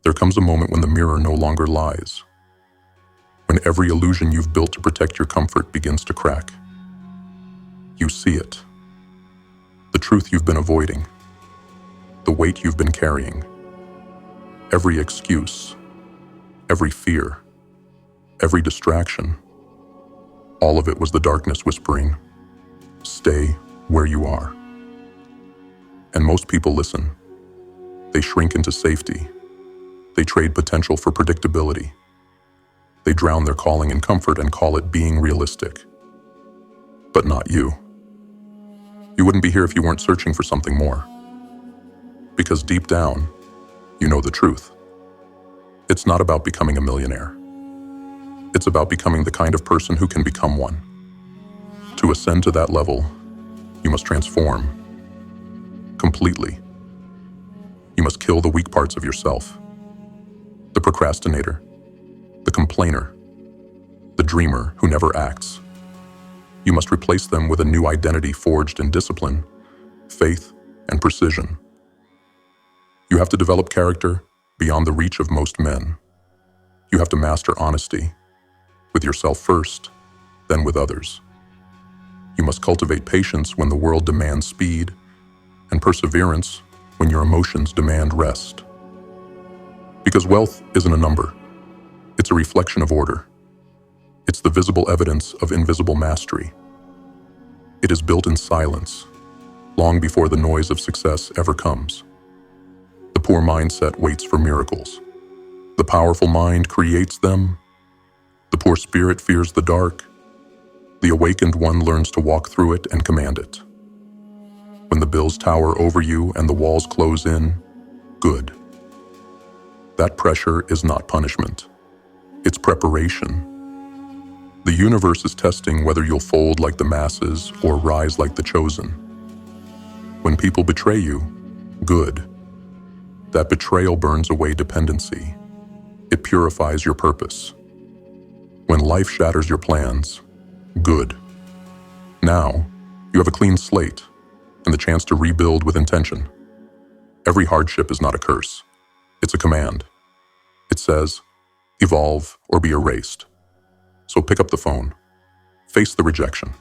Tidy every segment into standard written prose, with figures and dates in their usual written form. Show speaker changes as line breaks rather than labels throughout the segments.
There comes a moment when the mirror no longer lies, when every illusion you've built to protect your comfort begins to crack. You see it. The truth you've been avoiding, the weight you've been carrying, every excuse, every fear, every distraction, all of it was the darkness whispering, "Stay where you are." And most people listen. They shrink into safety. They trade potential for predictability. They drown their calling in comfort and call it being realistic. But not you. You wouldn't be here if you weren't searching for something more. Because deep down, you know the truth. It's not about becoming a millionaire. It's about becoming the kind of person who can become one. To ascend to that level, you must transform completely. You must kill the weak parts of yourself. The procrastinator, the complainer, the dreamer who never acts. You must replace them with a new identity forged in discipline, faith, and precision. You have to develop character beyond the reach of most men. You have to master honesty, with yourself first, then with others. You must cultivate patience when the world demands speed, and perseverance when your emotions demand rest. Because wealth isn't a number. It's a reflection of order. It's the visible evidence of invisible mastery. It is built in silence, long before the noise of success ever comes. The poor mindset waits for miracles. The powerful mind creates them. The poor spirit fears the dark. The awakened one learns to walk through it and command it. When the bills tower over you and the walls close in, good. That pressure is not punishment. It's preparation. The universe is testing whether you'll fold like the masses or rise like the chosen. When people betray you, good. That betrayal burns away dependency. It purifies your purpose. When life shatters your plans, good. Now, you have a clean slate and the chance to rebuild with intention. Every hardship is not a curse. It's a command. It says, evolve or be erased. So pick up the phone. Face the rejection.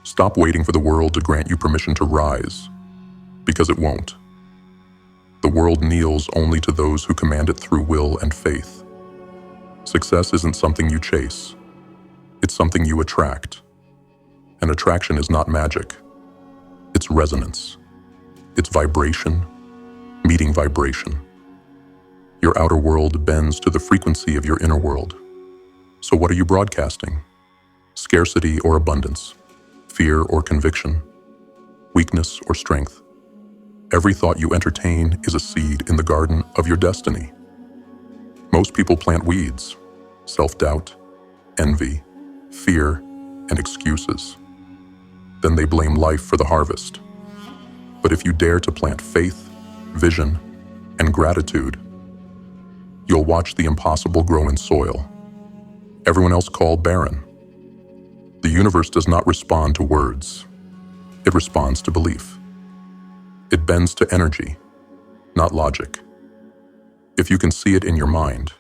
Stop waiting for the world to grant you permission to rise, because it won't. The world kneels only to those who command it through will and faith. Success isn't something you chase. It's something you attract. And attraction is not magic. It's resonance. It's vibration, meeting vibration. Your outer world bends to the frequency of your inner world. So what are you broadcasting? Scarcity or abundance? Fear or conviction? Weakness or strength? Every thought you entertain is a seed in the garden of your destiny. Most people plant weeds, self-doubt, envy, fear, and excuses. Then they blame life for the harvest. But if you dare to plant faith, vision, and gratitude, you'll watch the impossible grow in soil everyone else called barren. The universe does not respond to words. It responds to belief. It bends to energy, not logic. If you can see it in your mind,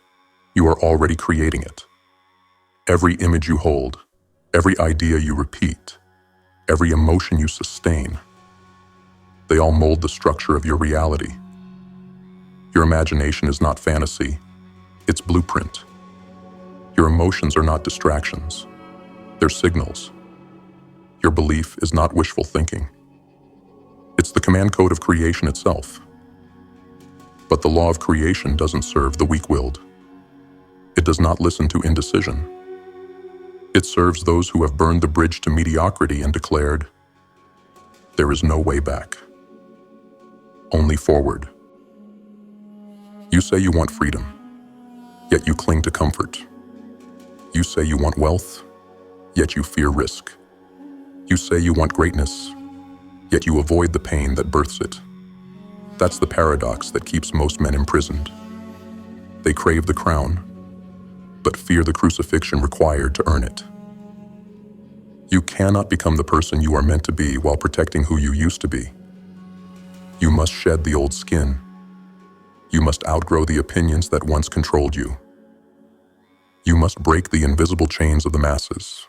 you are already creating it. Every image you hold, every idea you repeat, every emotion you sustain, they all mold the structure of your reality. Your imagination is not fantasy, it's blueprint. Your emotions are not distractions, they're signals. Your belief is not wishful thinking. It's the command code of creation itself. But the law of creation doesn't serve the weak-willed. It does not listen to indecision. It serves those who have burned the bridge to mediocrity and declared, there is no way back. Only forward. You say you want freedom, yet you cling to comfort. You say you want wealth, yet you fear risk. You say you want greatness, yet you avoid the pain that births it. That's the paradox that keeps most men imprisoned. They crave the crown, but fear the crucifixion required to earn it. You cannot become the person you are meant to be while protecting who you used to be. You must shed the old skin. You must outgrow the opinions that once controlled you. You must break the invisible chains of the masses,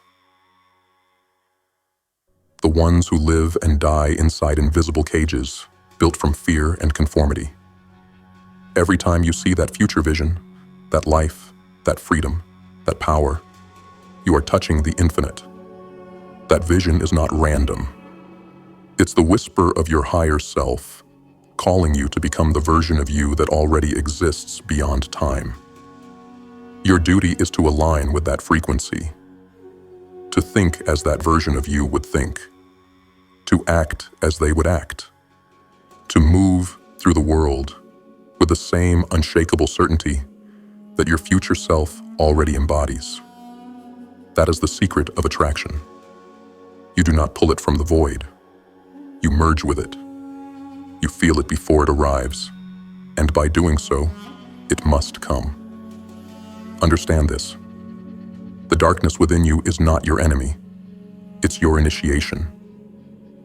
the ones who live and die inside invisible cages built from fear and conformity. Every time you see that future vision, that life, that freedom, that power, you are touching the infinite. That vision is not random. It's the whisper of your higher self, calling you to become the version of you that already exists beyond time. Your duty is to align with that frequency, to think as that version of you would think, to act as they would act, to move through the world with the same unshakable certainty that your future self already embodies. That is the secret of attraction. You do not pull it from the void. You merge with it. You feel it before it arrives, and by doing so, it must come. Understand this. The darkness within you is not your enemy. It's your initiation.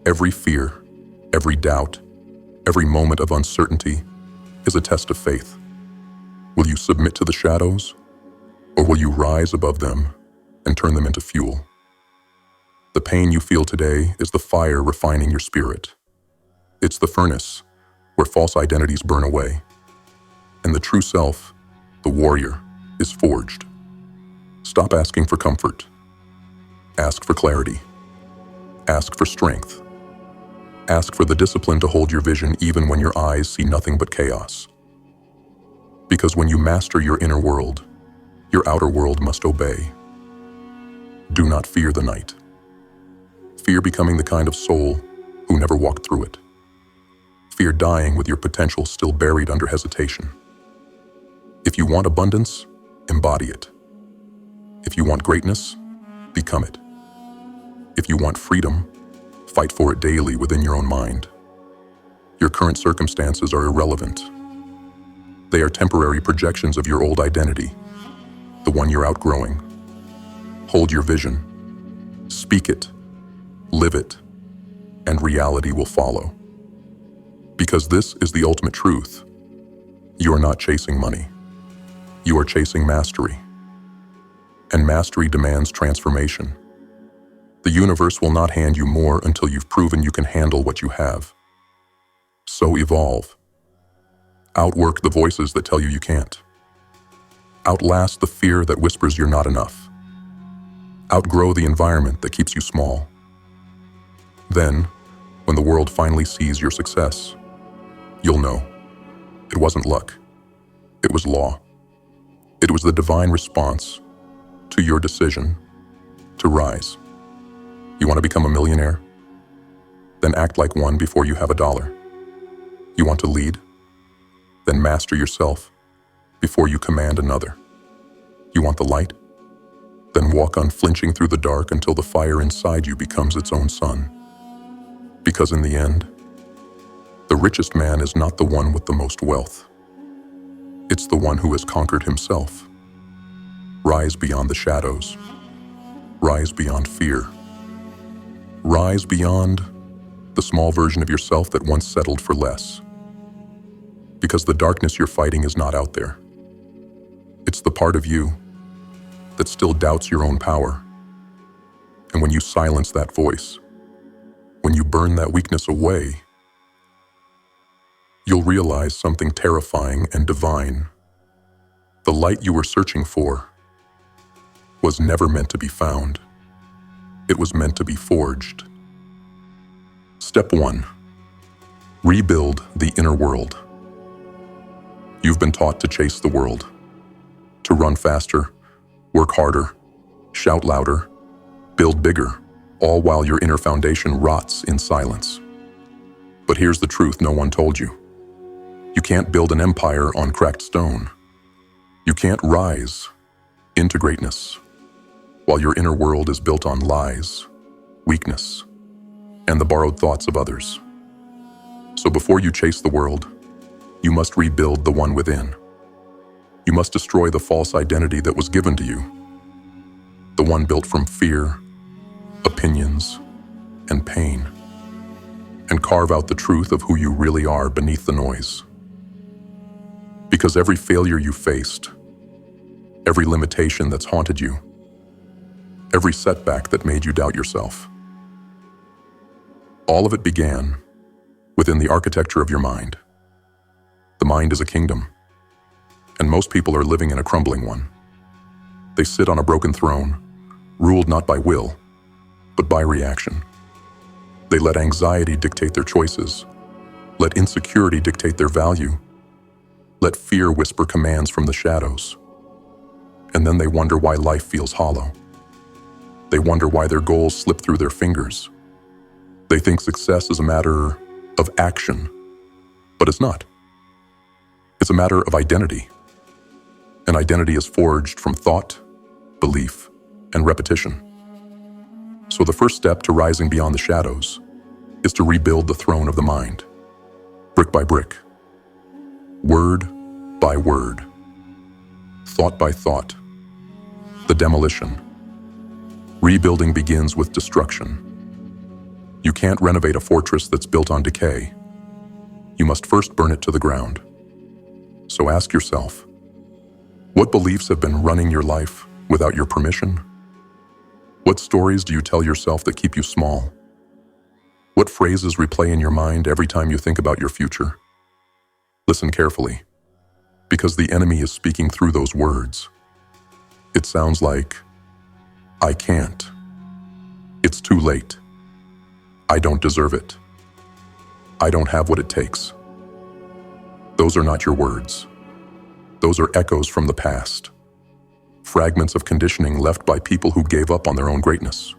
Every fear, every doubt, every moment of uncertainty is a test of faith. Will you submit to the shadows, or will you rise above them and turn them into fuel? The pain you feel today is the fire refining your spirit. It's the furnace where false identities burn away, and the true self, the warrior, is forged. Stop asking for comfort. Ask for clarity. Ask for strength. Ask for the discipline to hold your vision even when your eyes see nothing but chaos. Because when you master your inner world, your outer world must obey. Do not fear the night. Fear becoming the kind of soul who never walked through it. Fear dying with your potential still buried under hesitation. If you want abundance, embody it. If you want greatness, become it. If you want freedom, fight for it daily within your own mind. Your current circumstances are irrelevant. They are temporary projections of your old identity, the one you're outgrowing. Hold your vision, speak it, live it, and reality will follow. Because this is the ultimate truth. You are not chasing money. You are chasing mastery. And mastery demands transformation. The universe will not hand you more until you've proven you can handle what you have. So evolve. Outwork the voices that tell you you can't. Outlast the fear that whispers you're not enough. Outgrow the environment that keeps you small. Then, when the world finally sees your success, you'll know it wasn't luck. It was law. It was the divine response to your decision to rise. You want to become a millionaire? Then act like one before you have $1. You want to lead? Then master yourself before you command another. You want the light? Then walk unflinching through the dark until the fire inside you becomes its own sun. Because in the end, the richest man is not the one with the most wealth. It's the one who has conquered himself. Rise beyond the shadows. Rise beyond fear. Rise beyond the small version of yourself that once settled for less. Because the darkness you're fighting is not out there. It's the part of you that still doubts your own power. And when you silence that voice, when you burn that weakness away, you'll realize something terrifying and divine. The light you were searching for was never meant to be found. It was meant to be forged. Step 1. Rebuild the inner world. You've been taught to chase the world, to run faster, work harder, shout louder, build bigger, all while your inner foundation rots in silence. But here's the truth no one told you. You can't build an empire on cracked stone. You can't rise into greatness while your inner world is built on lies, weakness, and the borrowed thoughts of others. So before you chase the world, you must rebuild the one within. You must destroy the false identity that was given to you, the one built from fear, opinions, and pain, and carve out the truth of who you really are beneath the noise. Because every failure you faced, every limitation that's haunted you, every setback that made you doubt yourself, all of it began within the architecture of your mind. The mind is a kingdom, and most people are living in a crumbling one. They sit on a broken throne, ruled not by will, but by reaction. They let anxiety dictate their choices, let insecurity dictate their value, let fear whisper commands from the shadows. And then they wonder why life feels hollow. They wonder why their goals slip through their fingers. They think success is a matter of action, but it's not. It's a matter of identity. And identity is forged from thought, belief, and repetition. So the first step to rising beyond the shadows is to rebuild the throne of the mind, brick by brick, word by word, thought by thought. The demolition. Rebuilding begins with destruction. You can't renovate a fortress that's built on decay. You must first burn it to the ground. So ask yourself, what beliefs have been running your life without your permission? What stories do you tell yourself that keep you small? What phrases replay in your mind every time you think about your future? Listen carefully, because the enemy is speaking through those words. It sounds like, I can't. It's too late. I don't deserve it. I don't have what it takes. Those are not your words. Those are echoes from the past, fragments of conditioning left by people who gave up on their own greatness.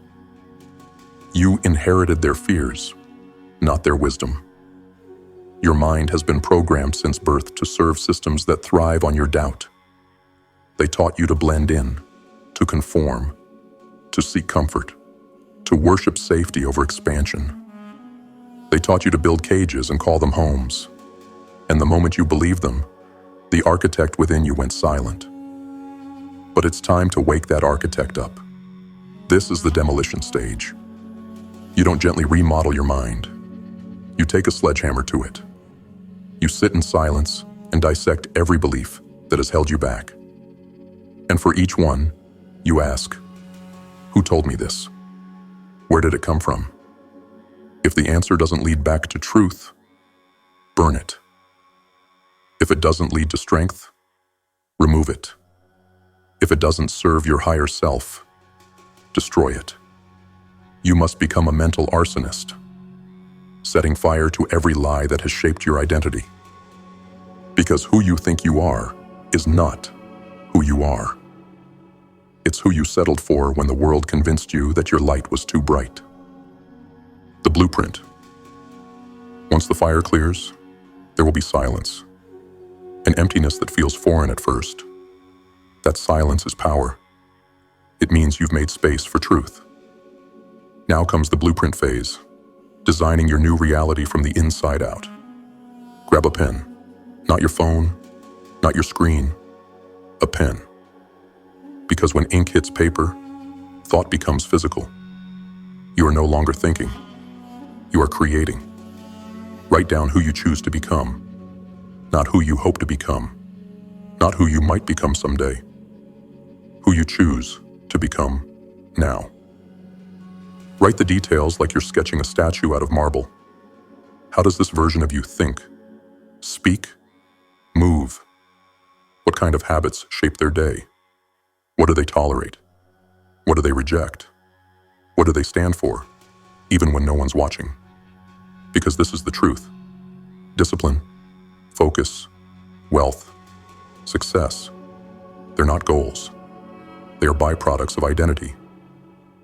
You inherited their fears, not their wisdom. Your mind has been programmed since birth to serve systems that thrive on your doubt. They taught you to blend in, to conform, to seek comfort, to worship safety over expansion. They taught you to build cages and call them homes. And the moment you believed them, the architect within you went silent. But it's time to wake that architect up. This is the demolition stage. You don't gently remodel your mind. You take a sledgehammer to it. You sit in silence and dissect every belief that has held you back. And for each one, you ask, who told me this? Where did it come from? If the answer doesn't lead back to truth, burn it. If it doesn't lead to strength, remove it. If it doesn't serve your higher self, destroy it. You must become a mental arsonist, setting fire to every lie that has shaped your identity. Because who you think you are is not who you are. It's who you settled for when the world convinced you that your light was too bright. The blueprint. Once the fire clears, there will be silence. An emptiness that feels foreign at first. That silence is power. It means you've made space for truth. Now comes the blueprint phase, designing your new reality from the inside out. Grab a pen. Not your phone, not your screen, a pen. Because when ink hits paper, thought becomes physical. You are no longer thinking. You are creating. Write down who you choose to become, not who you hope to become, not who you might become someday. Who you choose to become now. Write the details like you're sketching a statue out of marble. How does this version of you think, speak, move? What kind of habits shape their day? What do they tolerate? What do they reject? What do they stand for, even when no one's watching? Because this is the truth. Discipline, focus, wealth, success, they're not goals. They are byproducts of identity.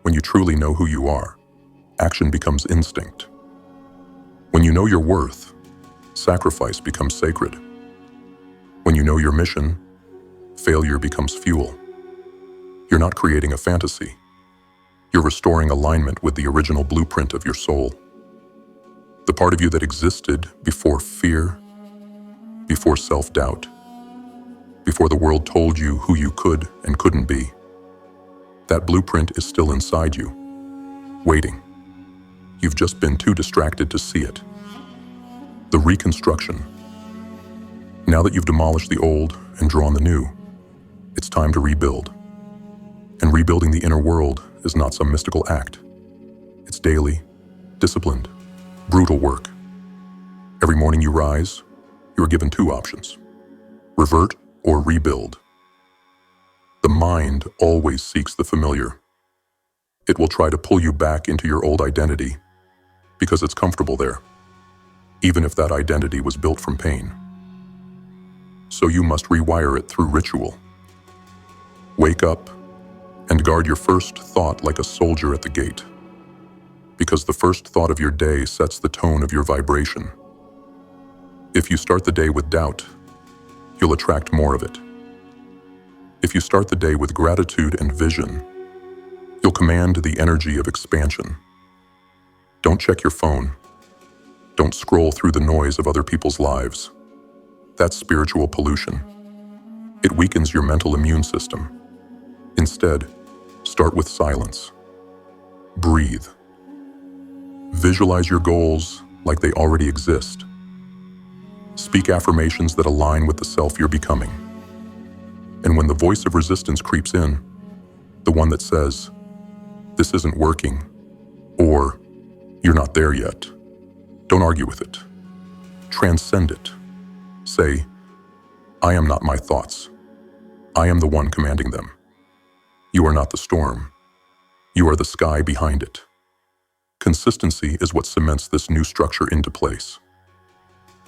When you truly know who you are, action becomes instinct. When you know your worth, sacrifice becomes sacred. When you know your mission, failure becomes fuel. You're not creating a fantasy. You're restoring alignment with the original blueprint of your soul. The part of you that existed before fear, before self-doubt, before the world told you who you could and couldn't be. That blueprint is still inside you, waiting. You've just been too distracted to see it. The reconstruction. now that you've demolished the old and drawn the new, it's time to rebuild. And rebuilding the inner world is not some mystical act. It's daily, disciplined, brutal work. Every morning you rise, you are given two options: revert or rebuild. The mind always seeks the familiar. It will try to pull you back into your old identity because it's comfortable there, even if that identity was built from pain. So you must rewire it through ritual. Wake up and guard your first thought like a soldier at the gate, because the first thought of your day sets the tone of your vibration. If you start the day with doubt, you'll attract more of it. If you start the day with gratitude and vision, you'll command the energy of expansion. Don't check your phone. Don't scroll through the noise of other people's lives. That's spiritual pollution. It weakens your mental immune system. Instead, start with silence. Breathe. Visualize your goals like they already exist. Speak affirmations that align with the self you're becoming. And when the voice of resistance creeps in, the one that says, "This isn't working," or "You're not there yet," don't argue with it. Transcend it. Say, "I am not my thoughts. I am the one commanding them." You are not the storm. You are the sky behind it. Consistency is what cements this new structure into place.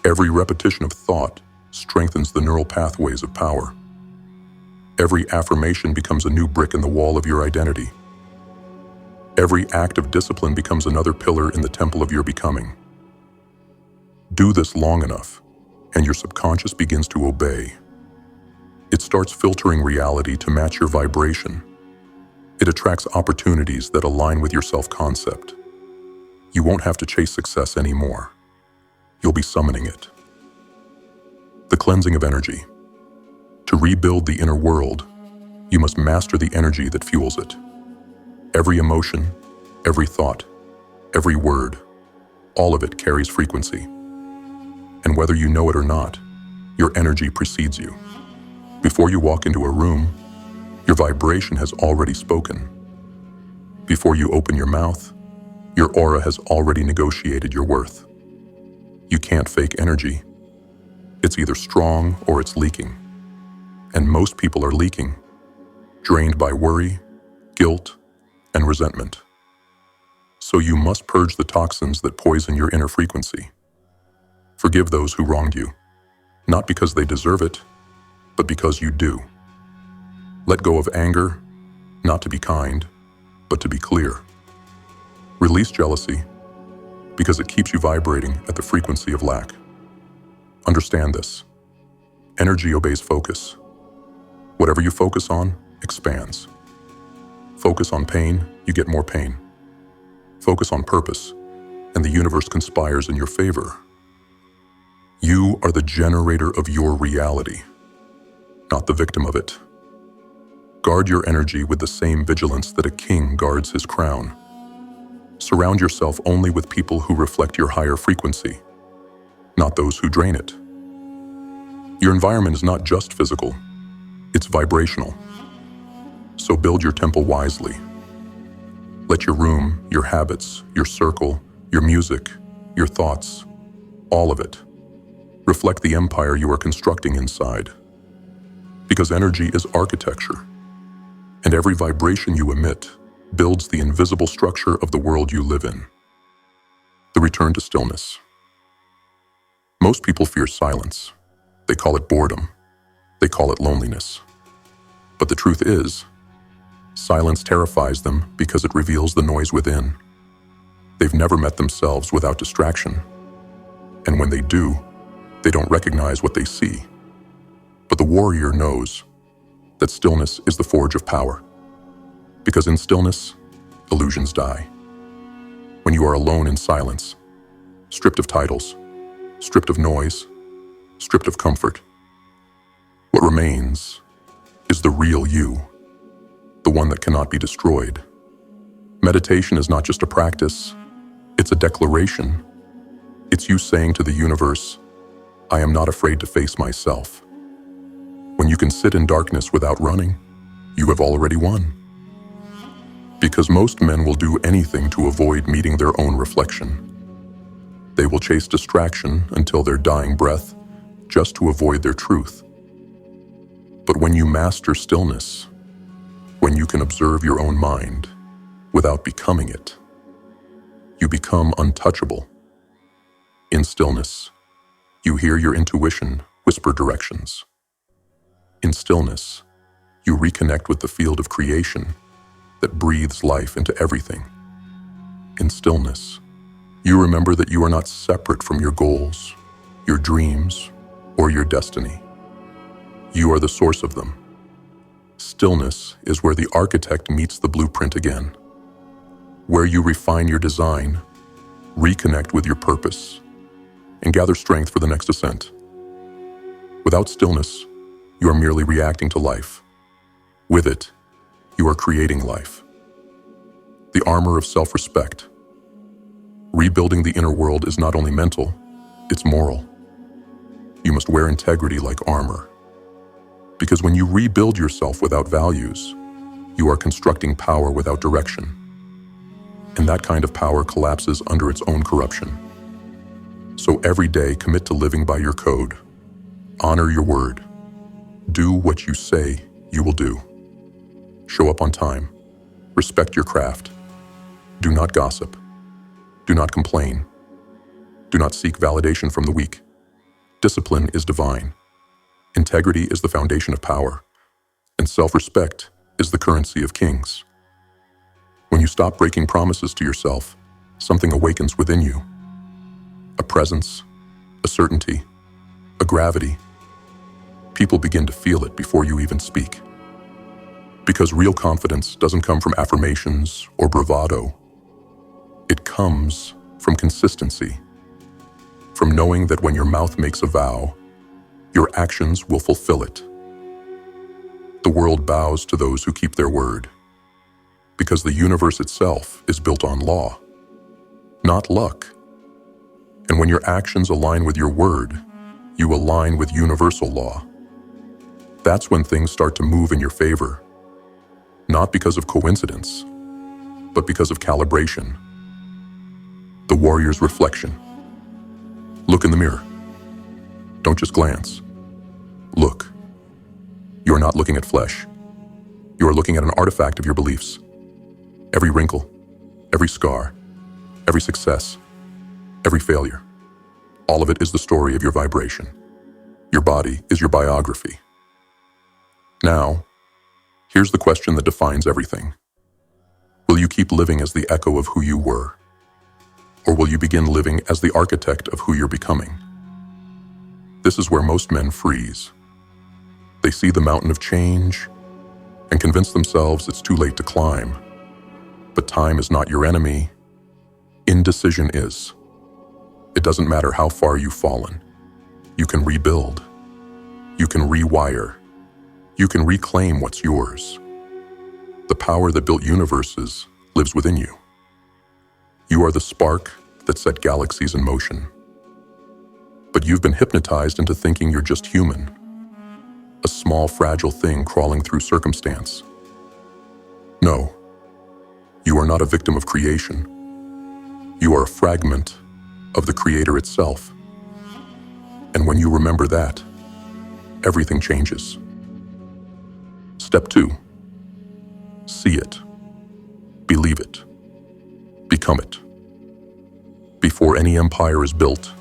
Every repetition of thought strengthens the neural pathways of power. Every affirmation becomes a new brick in the wall of your identity. Every act of discipline becomes another pillar in the temple of your becoming. Do this long enough, and your subconscious begins to obey. It starts filtering reality to match your vibration. It attracts opportunities that align with your self-concept. You won't have to chase success anymore. You'll be summoning it. The cleansing of energy. To rebuild the inner world, you must master the energy that fuels it. Every emotion, every thought, every word, all of it carries frequency. And whether you know it or not, your energy precedes you. Before you walk into a room, your vibration has already spoken. Before you open your mouth, your aura has already negotiated your worth. You can't fake energy. It's either strong or it's leaking. And most people are leaking, drained by worry, guilt, and resentment. So you must purge the toxins that poison your inner frequency. Forgive those who wronged you, not because they deserve it, but because you do. Let go of anger, not to be kind, but to be clear. Release jealousy, because it keeps you vibrating at the frequency of lack. Understand this. Energy obeys focus. Whatever you focus on expands. Focus on pain, you get more pain. Focus on purpose, and the universe conspires in your favor. You are the generator of your reality, not the victim of it. Guard your energy with the same vigilance that a king guards his crown. Surround yourself only with people who reflect your higher frequency, not those who drain it. Your environment is not just physical, it's vibrational. So build your temple wisely. Let your room, your habits, your circle, your music, your thoughts, all of it, reflect the empire you are constructing inside. Because energy is architecture, and every vibration you emit builds the invisible structure of the world you live in. The return to stillness. Most people fear silence. They call it boredom. They call it loneliness. But the truth is, silence terrifies them because it reveals the noise within. They've never met themselves without distraction. And when they do, they don't recognize what they see. But the warrior knows that stillness is the forge of power. Because in stillness, illusions die. When you are alone in silence, stripped of titles, stripped of noise, stripped of comfort, what remains is the real you, the one that cannot be destroyed. Meditation is not just a practice, it's a declaration. It's you saying to the universe, I am not afraid to face myself. When you can sit in darkness without running, you have already won. Because most men will do anything to avoid meeting their own reflection. They will chase distraction until their dying breath just to avoid their truth. But when you master stillness, when you can observe your own mind without becoming it, you become untouchable. In stillness, you hear your intuition whisper directions. In stillness, you reconnect with the field of creation that breathes life into everything. In stillness, you remember that you are not separate from your goals, your dreams, or your destiny. You are the source of them. Stillness is where the architect meets the blueprint again, where you refine your design, reconnect with your purpose, and gather strength for the next ascent. Without stillness, you are merely reacting to life. With it, you are creating life. The armor of self-respect. Rebuilding the inner world is not only mental, it's moral. You must wear integrity like armor. Because when you rebuild yourself without values, you are constructing power without direction. And that kind of power collapses under its own corruption. So every day, commit to living by your code. Honor your word. Do what you say you will do. Show up on time. Respect your craft. Do not gossip. Do not complain. Do not seek validation from the weak. Discipline is divine. Integrity is the foundation of power. And self-respect is the currency of kings. When you stop breaking promises to yourself, something awakens within you. A presence, a certainty, a gravity. People begin to feel it before you even speak. Because real confidence doesn't come from affirmations or bravado. It comes from consistency, from knowing that when your mouth makes a vow, your actions will fulfill it. The world bows to those who keep their word, because the universe itself is built on law, not luck. And when your actions align with your word, you align with universal law. That's when things start to move in your favor, not because of coincidence, but because of calibration. The warrior's reflection. Look in the mirror. Don't just glance. Look. You are not looking at flesh. You are looking at an artifact of your beliefs. Every wrinkle, every scar, every success, every failure. All of it is the story of your vibration. Your body is your biography. Now, here's the question that defines everything. Will you keep living as the echo of who you were? Or will you begin living as the architect of who you're becoming? This is where most men freeze. They see the mountain of change and convince themselves it's too late to climb. But time is not your enemy. Indecision is. It doesn't matter how far you've fallen. You can rebuild. You can rewire. You can reclaim what's yours. The power that built universes lives within you. You are the spark that set galaxies in motion. But you've been hypnotized into thinking you're just human, a small, fragile thing crawling through circumstance. No, you are not a victim of creation. You are a fragment of the Creator itself. And when you remember that, everything changes. Step 2. See it. Believe it. Become it. Before any empire is built,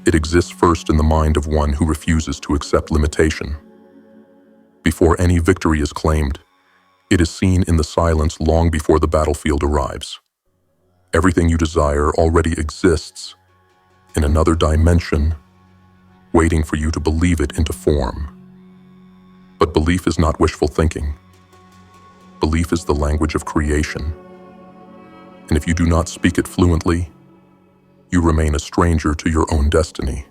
it exists first in the mind of one who refuses to accept limitation. Before any victory is claimed, it is seen in the silence long before the battlefield arrives. Everything you desire already exists in another dimension, waiting for you to believe it into form. But belief is not wishful thinking. Belief is the language of creation. And if you do not speak it fluently, you remain a stranger to your own destiny.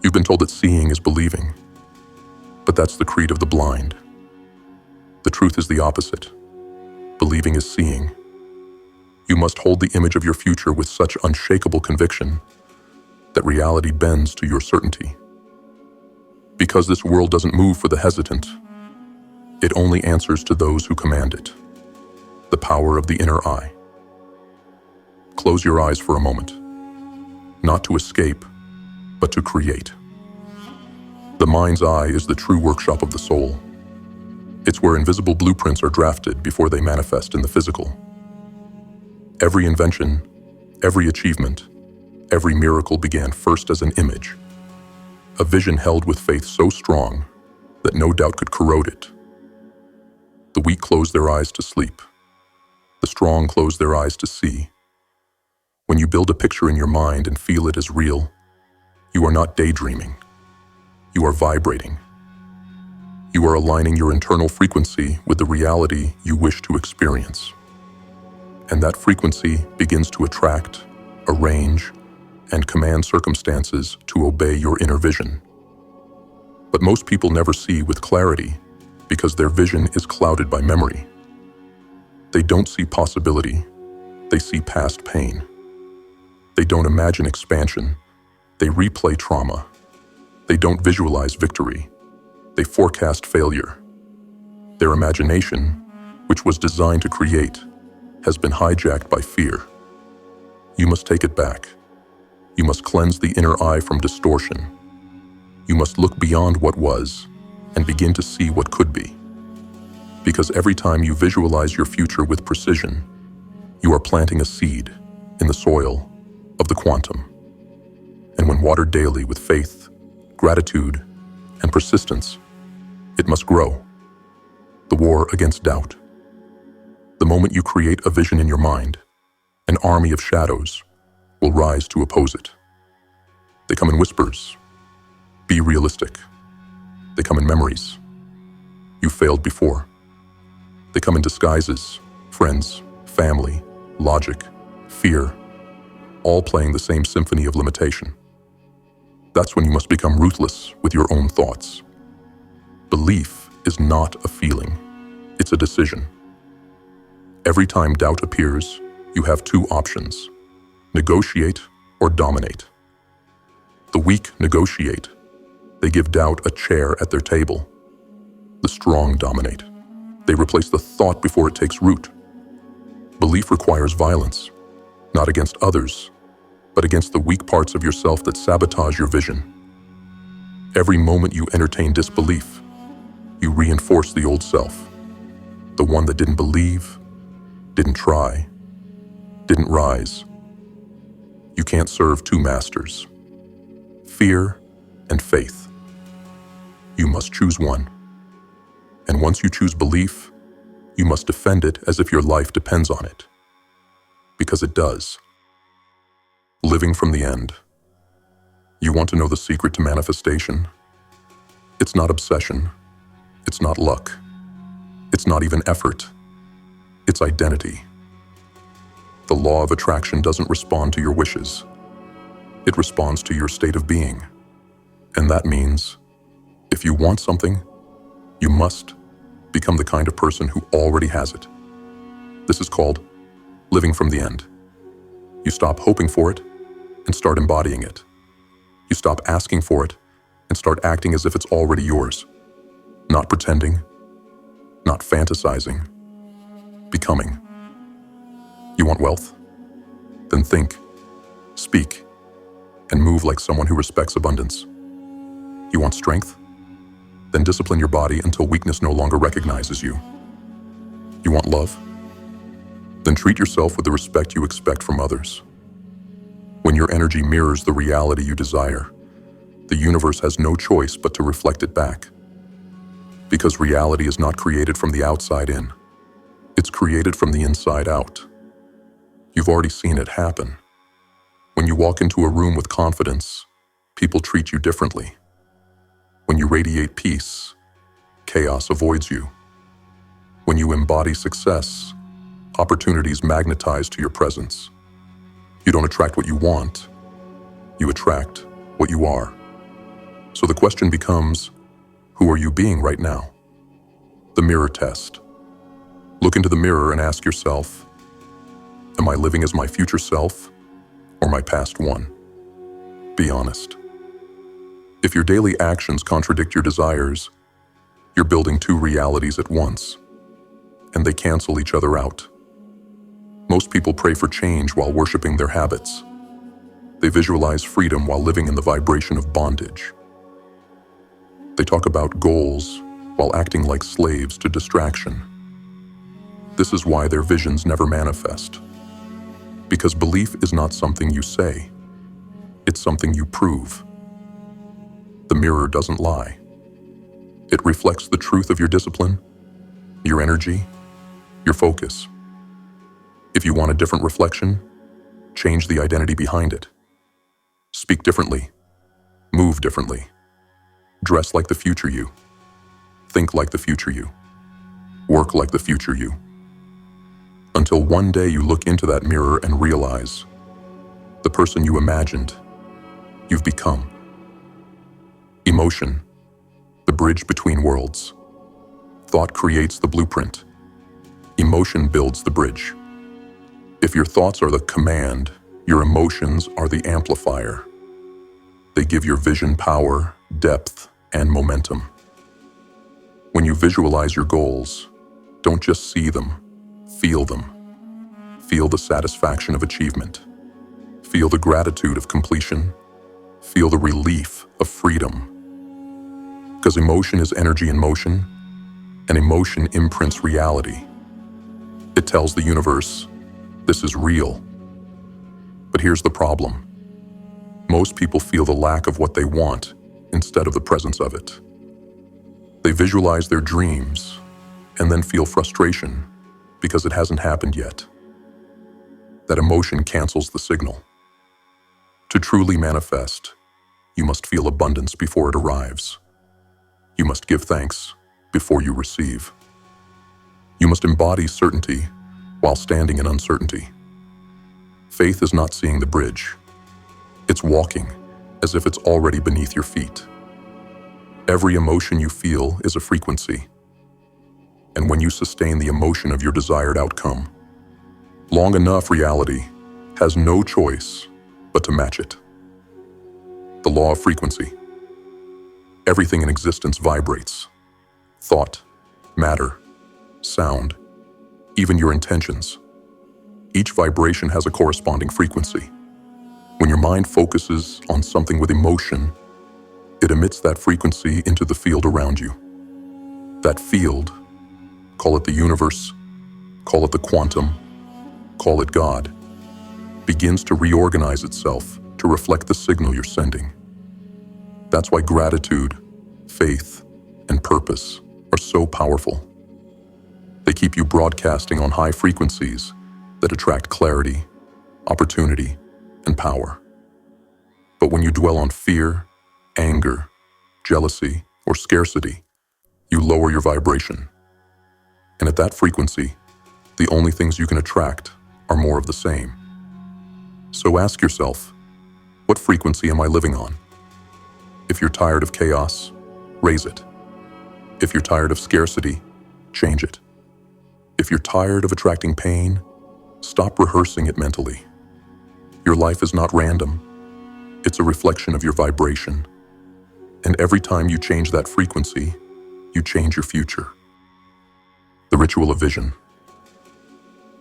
You've been told that seeing is believing, but that's the creed of the blind. The truth is the opposite. Believing is seeing. You must hold the image of your future with such unshakable conviction that reality bends to your certainty. Because this world doesn't move for the hesitant, it only answers to those who command it. The power of the inner eye. Close your eyes for a moment, not to escape, but to create. The mind's eye is the true workshop of the soul. It's where invisible blueprints are drafted before they manifest in the physical. Every invention, every achievement, every miracle began first as an image, a vision held with faith so strong that no doubt could corrode it. The weak close their eyes to sleep. The strong close their eyes to see. When you build a picture in your mind and feel it as real, you are not daydreaming. You are vibrating. You are aligning your internal frequency with the reality you wish to experience. And that frequency begins to attract, arrange, and command circumstances to obey your inner vision. But most people never see with clarity because their vision is clouded by memory. They don't see possibility, they see past pain. They don't imagine expansion, they replay trauma. They don't visualize victory, they forecast failure. Their imagination, which was designed to create, has been hijacked by fear. You must take it back. You must cleanse the inner eye from distortion. You must look beyond what was and begin to see what could be. Because every time you visualize your future with precision, you are planting a seed in the soil of the quantum. And when watered daily with faith, gratitude, and persistence, it must grow. The war against doubt. The moment you create a vision in your mind, an army of shadows will rise to oppose it. They come in whispers. Be realistic. They come in memories. You failed before. They come in disguises, friends, family, logic, fear, all playing the same symphony of limitation. That's when you must become ruthless with your own thoughts. Belief is not a feeling, it's a decision. Every time doubt appears, you have two options: negotiate or dominate. The weak negotiate. They give doubt a chair at their table. The strong dominate. They replace the thought before it takes root. Belief requires violence, not against others, but against the weak parts of yourself that sabotage your vision. Every moment you entertain disbelief, you reinforce the old self, the one that didn't believe, didn't try, didn't rise. You can't serve two masters, fear and faith. You must choose one. And once you choose belief, you must defend it as if your life depends on it. Because it does. Living from the end. You want to know the secret to manifestation? It's not obsession. It's not luck. It's not even effort. It's identity. The law of attraction doesn't respond to your wishes. It responds to your state of being. And that means, if you want something, you must become the kind of person who already has it. This is called living from the end. You stop hoping for it and start embodying it. You stop asking for it and start acting as if it's already yours. Not pretending, not fantasizing, becoming. You want wealth? Then think, speak, and move like someone who respects abundance. You want strength? Then discipline your body until weakness no longer recognizes you. You want love? Then treat yourself with the respect you expect from others. When your energy mirrors the reality you desire, the universe has no choice but to reflect it back. Because reality is not created from the outside in. It's created from the inside out. You've already seen it happen. When you walk into a room with confidence, people treat you differently. When you radiate peace, chaos avoids you. When you embody success, opportunities magnetize to your presence. You don't attract what you want, you attract what you are. So the question becomes, who are you being right now? The mirror test. Look into the mirror and ask yourself, am I living as my future self or my past one? Be honest. If your daily actions contradict your desires, you're building two realities at once, and they cancel each other out. Most people pray for change while worshiping their habits. They visualize freedom while living in the vibration of bondage. They talk about goals while acting like slaves to distraction. This is why their visions never manifest. Because belief is not something you say, it's something you prove. The mirror doesn't lie. It reflects the truth of your discipline, your energy, your focus. If you want a different reflection, change the identity behind it. Speak differently, move differently, dress like the future you, think like the future you, work like the future you. Until one day you look into that mirror and realize the person you imagined you've become. Emotion, the bridge between worlds. Thought creates the blueprint. Emotion builds the bridge. If your thoughts are the command, your emotions are the amplifier. They give your vision power, depth, and momentum. When you visualize your goals, don't just see them, feel them. Feel the satisfaction of achievement. Feel the gratitude of completion. Feel the relief of freedom. Because emotion is energy in motion, and emotion imprints reality. It tells the universe, this is real. But here's the problem. Most people feel the lack of what they want instead of the presence of it. They visualize their dreams and then feel frustration because it hasn't happened yet. That emotion cancels the signal. To truly manifest, you must feel abundance before it arrives. You must give thanks before you receive. You must embody certainty while standing in uncertainty. Faith is not seeing the bridge. It's walking as if it's already beneath your feet. Every emotion you feel is a frequency. And when you sustain the emotion of your desired outcome, long enough, reality has no choice but to match it. The law of frequency. Everything in existence vibrates. Thought, matter, sound, even your intentions. Each vibration has a corresponding frequency. When your mind focuses on something with emotion, it emits that frequency into the field around you. That field, call it the universe, call it the quantum, call it God, begins to reorganize itself to reflect the signal you're sending. That's why gratitude, faith, and purpose are so powerful. They keep you broadcasting on high frequencies that attract clarity, opportunity, and power. But when you dwell on fear, anger, jealousy, or scarcity, you lower your vibration. And at that frequency, the only things you can attract are more of the same. So ask yourself, what frequency am I living on? If you're tired of chaos, raise it. If you're tired of scarcity, change it. If you're tired of attracting pain, stop rehearsing it mentally. Your life is not random. It's a reflection of your vibration. And every time you change that frequency, you change your future. The ritual of vision.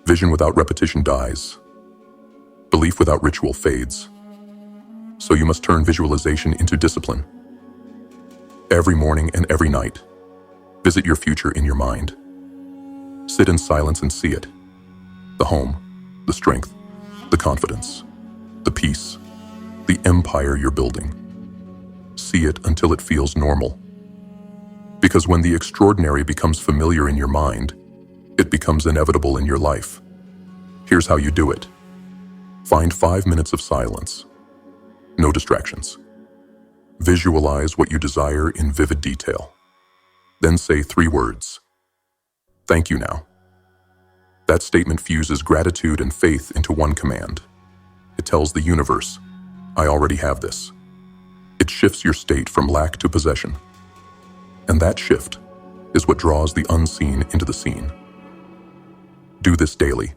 Vision without repetition dies. Belief without ritual fades. So you must turn visualization into discipline. Every morning and every night, visit your future in your mind. Sit in silence and see it. The home, the strength, the confidence, the peace, the empire you're building. See it until it feels normal. Because when the extraordinary becomes familiar in your mind, it becomes inevitable in your life. Here's how you do it. Find 5 minutes of silence. No distractions. Visualize what you desire in vivid detail. Then say 3 words. Thank you now. That statement fuses gratitude and faith into one command. It tells the universe, I already have this. It shifts your state from lack to possession. And that shift is what draws the unseen into the seen. Do this daily.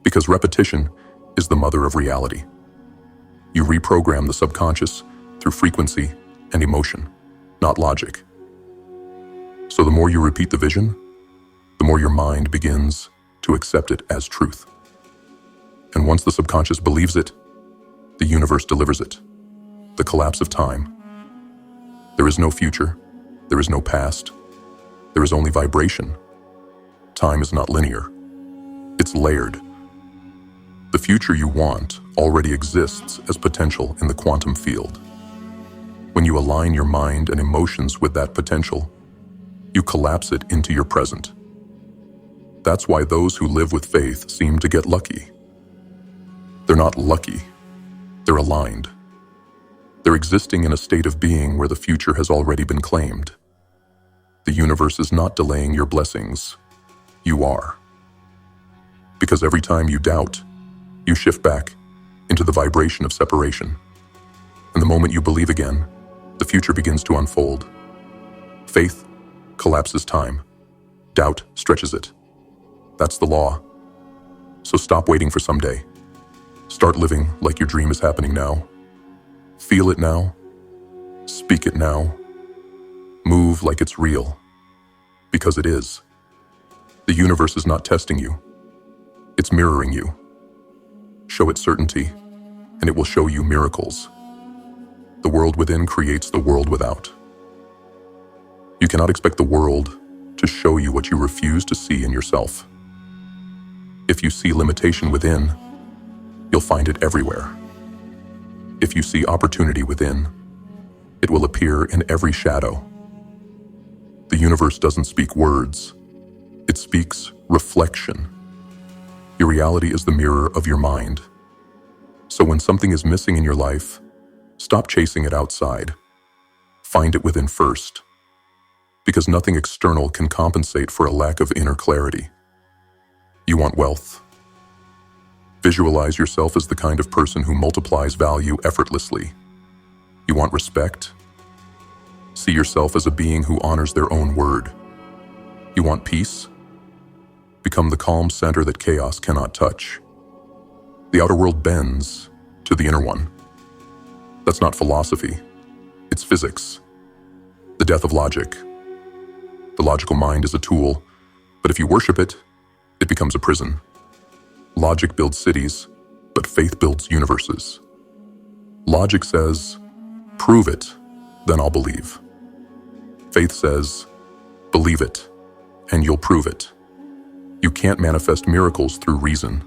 Because repetition is the mother of reality. You reprogram the subconscious through frequency and emotion, not logic. So the more you repeat the vision, the more your mind begins to accept it as truth. And once the subconscious believes it, the universe delivers it. The collapse of time. There is no future. There is no past. There is only vibration. Time is not linear. It's layered. The future you want already exists as potential in the quantum field. When you align your mind and emotions with that potential, you collapse it into your present. That's why those who live with faith seem to get lucky. They're not lucky. They're aligned. They're existing in a state of being where the future has already been claimed. The universe is not delaying your blessings. You are. Because every time you doubt, you shift back into the vibration of separation. And the moment you believe again, the future begins to unfold. Faith collapses time. Doubt stretches it. That's the law. So stop waiting for someday. Start living like your dream is happening now. Feel it now. Speak it now. Move like it's real. Because it is. The universe is not testing you. It's mirroring you. Show it certainty, and it will show you miracles. The world within creates the world without. You cannot expect the world to show you what you refuse to see in yourself. If you see limitation within, you'll find it everywhere. If you see opportunity within, it will appear in every shadow. The universe doesn't speak words. It speaks reflection. Your reality is the mirror of your mind. So when something is missing in your life, stop chasing it outside. Find it within first. Because nothing external can compensate for a lack of inner clarity. You want wealth? Visualize yourself as the kind of person who multiplies value effortlessly. You want respect? See yourself as a being who honors their own word. You want peace? Become the calm center that chaos cannot touch. The outer world bends to the inner one. That's not philosophy. It's physics. The death of logic. The logical mind is a tool, but if you worship it, it becomes a prison. Logic builds cities, but faith builds universes. Logic says, prove it, then I'll believe. Faith says, believe it, and you'll prove it. You can't manifest miracles through reason.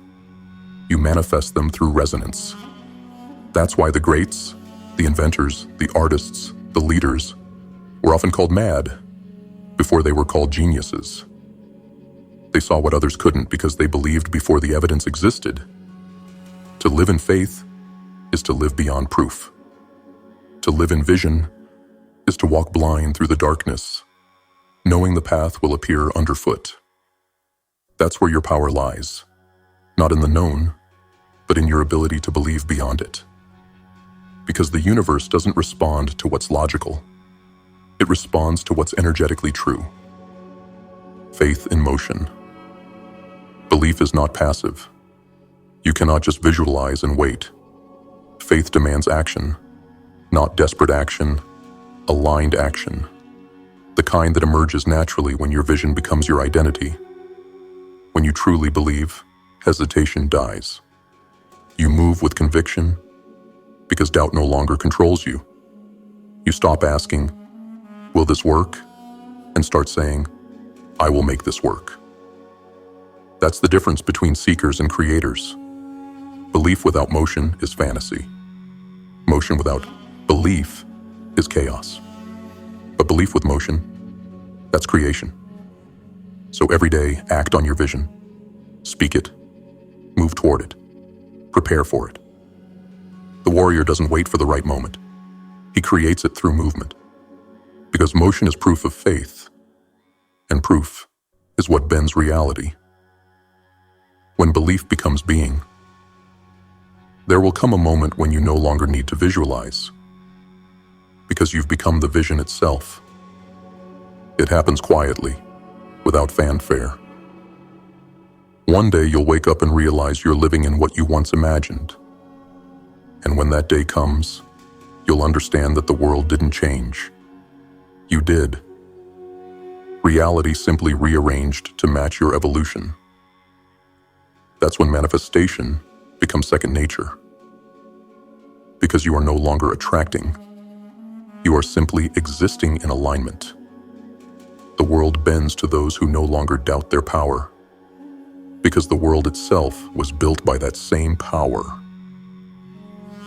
You manifest them through resonance. That's why the greats, the inventors, the artists, the leaders, were often called mad before they were called geniuses. They saw what others couldn't because they believed before the evidence existed. To live in faith is to live beyond proof. To live in vision is to walk blind through the darkness, knowing the path will appear underfoot. That's where your power lies, not in the known, but in your ability to believe beyond it. Because the universe doesn't respond to what's logical. It responds to what's energetically true. Faith in motion. Belief is not passive. You cannot just visualize and wait. Faith demands action, not desperate action, aligned action. The kind that emerges naturally when your vision becomes your identity. When you truly believe, hesitation dies. You move with conviction because doubt no longer controls you. You stop asking, will this work? And start saying, I will make this work. That's the difference between seekers and creators. Belief without motion is fantasy. Motion without belief is chaos. But belief with motion, that's creation. So every day, act on your vision. Speak it. Move toward it. Prepare for it. The warrior doesn't wait for the right moment. He creates it through movement. Because motion is proof of faith. And proof is what bends reality. When belief becomes being, there will come a moment when you no longer need to visualize. Because you've become the vision itself. It happens quietly, without fanfare. One day you'll wake up and realize you're living in what you once imagined. And when that day comes, you'll understand that the world didn't change. You did. Reality simply rearranged to match your evolution. That's when manifestation becomes second nature. Because you are no longer attracting, you are simply existing in alignment. The world bends to those who no longer doubt their power, because the world itself was built by that same power.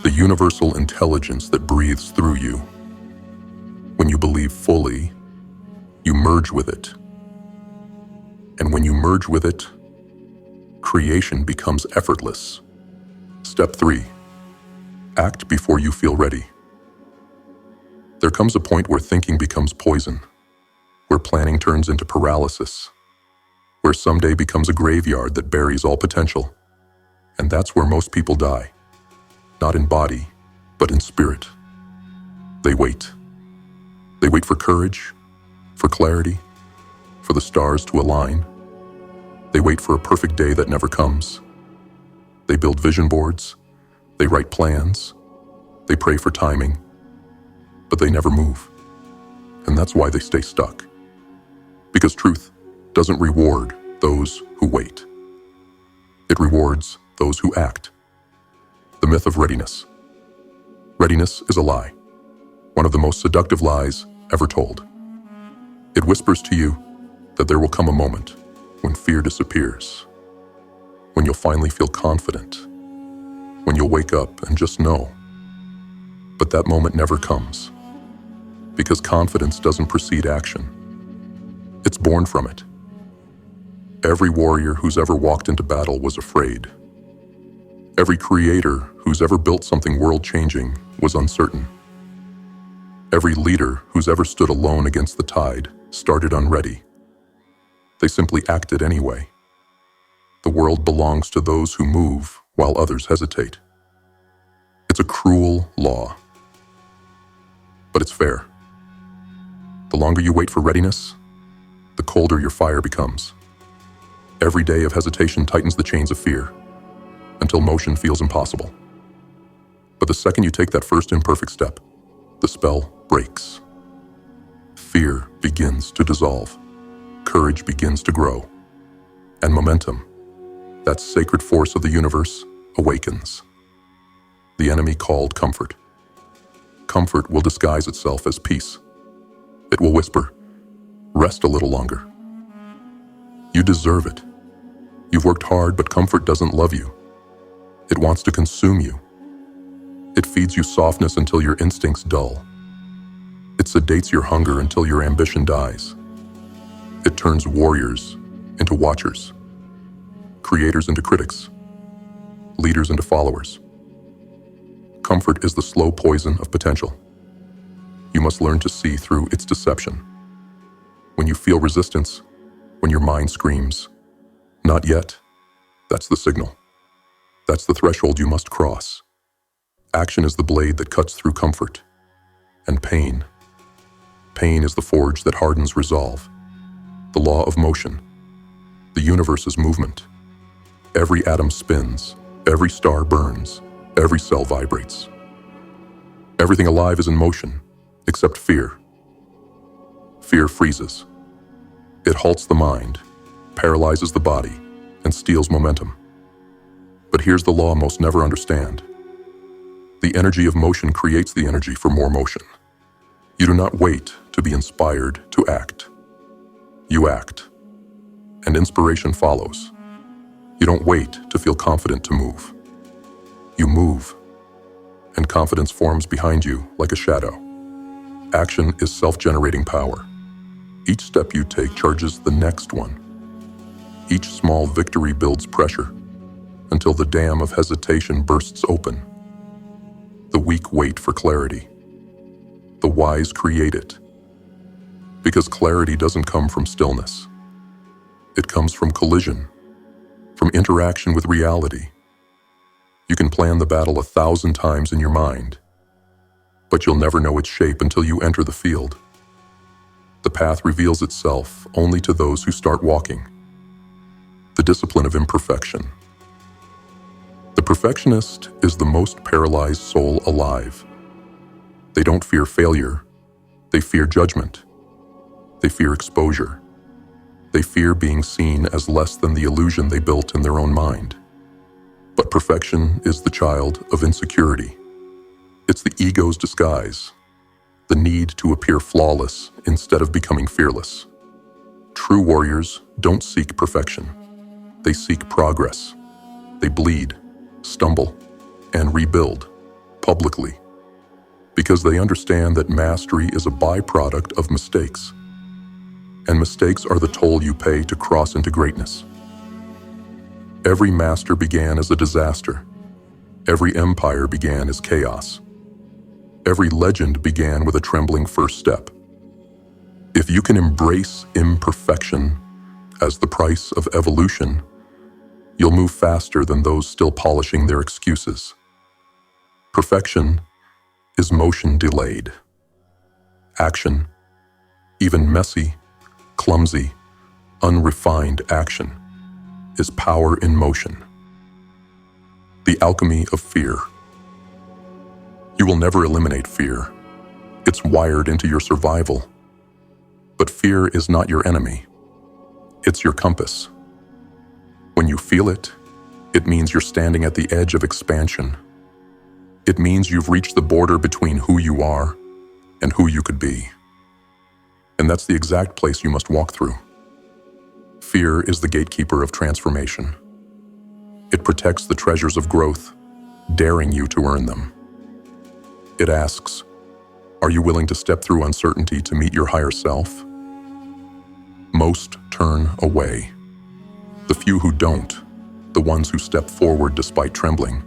The universal intelligence that breathes through you. When you believe fully, you merge with it. And when you merge with it, creation becomes effortless. Step 3. Act before you feel ready. There comes a point where thinking becomes poison, where planning turns into paralysis, where someday becomes a graveyard that buries all potential. And that's where most people die. Not in body, but in spirit. They wait. They wait for courage, for clarity, for the stars to align. They wait for a perfect day that never comes. They build vision boards, they write plans, they pray for timing, but they never move. And that's why they stay stuck. Because truth doesn't reward those who wait. It rewards those who act. The myth of readiness. Readiness is a lie, one of the most seductive lies ever told. It whispers to you that there will come a moment when fear disappears, when you'll finally feel confident, when you'll wake up and just know. But that moment never comes, because confidence doesn't precede action. It's born from it. Every warrior who's ever walked into battle was afraid. Every creator who's ever built something world-changing was uncertain. Every leader who's ever stood alone against the tide started unready. They simply acted anyway. The world belongs to those who move while others hesitate. It's a cruel law, but it's fair. The longer you wait for readiness, the colder your fire becomes. Every day of hesitation tightens the chains of fear, until motion feels impossible. But the second you take that first imperfect step, the spell breaks. Fear begins to dissolve. Courage begins to grow. And momentum, that sacred force of the universe, awakens. The enemy called comfort. Comfort will disguise itself as peace. It will whisper, "Rest a little longer. You deserve it. You've worked hard, but comfort doesn't love you. It wants to consume you. It feeds you softness until your instincts dull. It sedates your hunger until your ambition dies. It turns warriors into watchers, creators into critics, leaders into followers. Comfort is the slow poison of potential. You must learn to see through its deception. When you feel resistance, when your mind screams, "Not yet," that's the signal. That's the threshold you must cross. Action is the blade that cuts through comfort. And pain. Pain is the forge that hardens resolve. The law of motion. The universe is movement. Every atom spins, every star burns, every cell vibrates. Everything alive is in motion, except fear. Fear freezes. It halts the mind, paralyzes the body, and steals momentum. But here's the law most never understand. The energy of motion creates the energy for more motion. You do not wait to be inspired to act. You act, and inspiration follows. You don't wait to feel confident to move. You move, and confidence forms behind you like a shadow. Action is self-generating power. Each step you take charges the next one. Each small victory builds pressure until the dam of hesitation bursts open. The weak wait for clarity. The wise create it. Because clarity doesn't come from stillness. It comes from collision, from interaction with reality. You can plan the battle 1,000 times in your mind, but you'll never know its shape until you enter the field. The path reveals itself only to those who start walking. The discipline of imperfection. The perfectionist is the most paralyzed soul alive. They don't fear failure. They fear judgment. They fear exposure. They fear being seen as less than the illusion they built in their own mind. But perfection is the child of insecurity. It's the ego's disguise, the need to appear flawless instead of becoming fearless. True warriors don't seek perfection. They seek progress. They bleed, stumble, and rebuild publicly because they understand that mastery is a byproduct of mistakes. And mistakes are the toll you pay to cross into greatness. Every master began as a disaster. Every empire began as chaos. Every legend began with a trembling first step. If you can embrace imperfection as the price of evolution, you'll move faster than those still polishing their excuses. Perfection is motion delayed. Action, even messy, clumsy, unrefined action, is power in motion. The alchemy of fear. You will never eliminate fear. It's wired into your survival. But fear is not your enemy. It's your compass. When you feel it, it means you're standing at the edge of expansion. It means you've reached the border between who you are and who you could be. And that's the exact place you must walk through. Fear is the gatekeeper of transformation. It protects the treasures of growth, daring you to earn them. It asks, are you willing to step through uncertainty to meet your higher self? Most turn away. The few who don't, the ones who step forward despite trembling,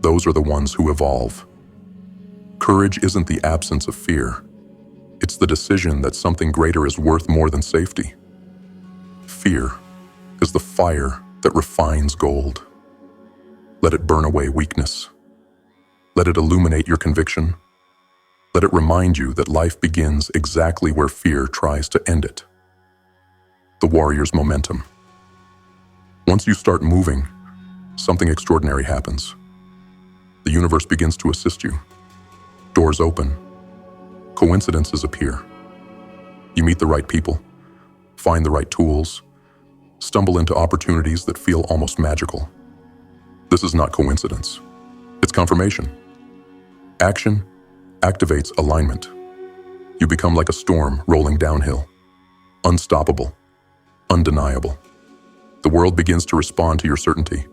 those are the ones who evolve. Courage isn't the absence of fear. It's the decision that something greater is worth more than safety. Fear is the fire that refines gold. Let it burn away weakness. Let it illuminate your conviction. Let it remind you that life begins exactly where fear tries to end it. The warrior's momentum. Once you start moving, something extraordinary happens. The universe begins to assist you. Doors open. Coincidences appear. You meet the right people, find the right tools, stumble into opportunities that feel almost magical. This is not coincidence. It's confirmation. Action activates alignment. You become like a storm rolling downhill. Unstoppable. Undeniable. The world begins to respond to your certainty.